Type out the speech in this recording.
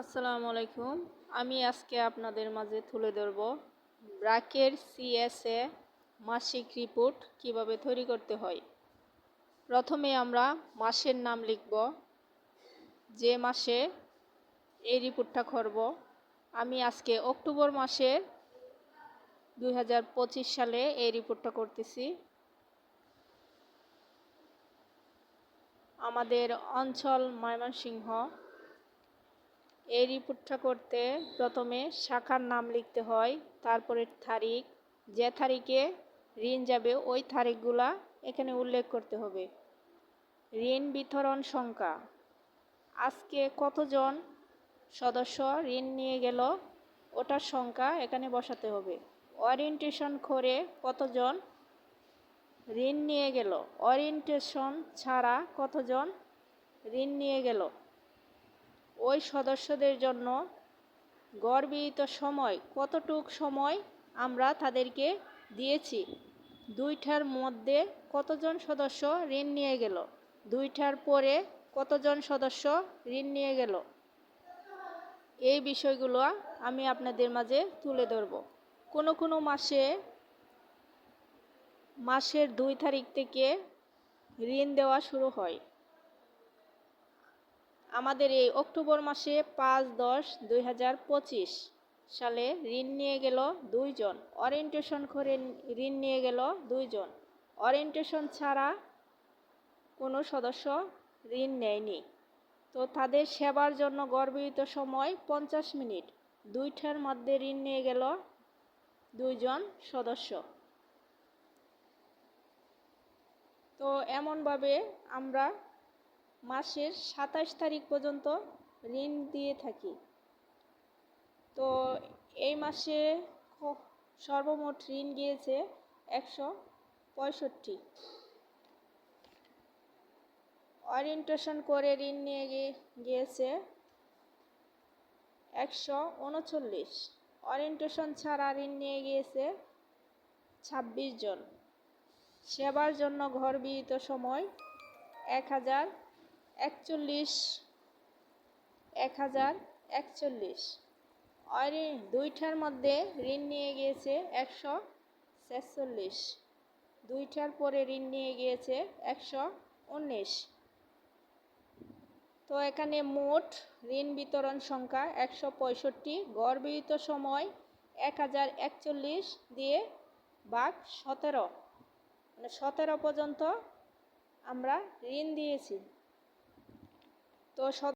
আসসালামু আলাইকুম। আমি আজকে আপনাদের মাঝে তুলে ধরব ব্র্যাকের সিএসএ মাসিক রিপোর্ট কিভাবে তৈরি করতে হয়। প্রথমে আমরা মাসের নাম লিখব, যে মাসে এই রিপোর্টটা করব। আমি আজকে অক্টোবর মাসের 2025 সালে এই রিপোর্টটা করতেছি। আমাদের অঞ্চল ময়মনসিংহ। এই রিপোর্টটা করতে প্রথমে শাখার নাম লিখতে হয়, তারপরে তারিখ, যে তারিখে ঋণ যাবে ওই তারিখগুলা এখানে উল্লেখ করতে হবে। ঋণ বিতরণ সংখ্যা, আজকে কতজন সদস্য ঋণ নিয়ে গেল ওটার সংখ্যা এখানে বসাতে হবে। ওরিয়েন্টেশন করে কতজন ঋণ নিয়ে গেল, ওরিয়েন্টেশন ছাড়া কতজন ঋণ নিয়ে গেল, ওই সদস্যদের জন্য গড়বিহিত সময় কতটুক সময় আমরা তাদেরকে দিয়েছি, দুইটার মধ্যে কতজন সদস্য ঋণ নিয়ে গেল, দুইটার পরে কতজন সদস্য ঋণ নিয়ে গেল, এই বিষয়গুলো আমি আপনাদের মাঝে তুলে ধরব। কোনো কোনো মাসের 2 তারিখ থেকে ঋণ দেওয়া শুরু হয়। আমাদের এই অক্টোবর মাসে 5-10-2025 সালে ঋণ নিয়ে গেল 2 জন, ওরিয়েন্টেশন করে ঋণ নিয়ে গেল 2 জন, ওরিয়েন্টেশন ছাড়া কোনো সদস্য ঋণ নেয়নি। তো তাদের সেবার জন্য গড়বিহিত সময় 50 মিনিট, দুইটার মধ্যে ঋণ নিয়ে গেল 2 জন সদস্য। তো এমনভাবে আমরা মাসের 27 তারিখ পর্যন্ত ঋণ দিয়ে থাকি। তো এই মাসে সর্বমোট ঋণ গিয়েছে 165। ওরিয়েন্টেশন করে ঋণ নিয়ে গিয়েছে 139। ওরিয়েন্টেশন ছাড়া ঋণ নিয়ে গিয়েছে 26 জন। সেবার জন্য গড়বিহিত সময় 1041। দুইটার মধ্যে ঋণ নিয়ে গিয়েছে 146, দুইটার পরে ঋণ নিয়ে গিয়েছে 119। তো এখানে মোট ঋণ বিতরণ সংখ্যা 165, গড়বিহিত সময় 1041 দিয়ে ভাগ 17, মানে 17 পর্যন্ত আমরা ঋণ দিয়েছি। তো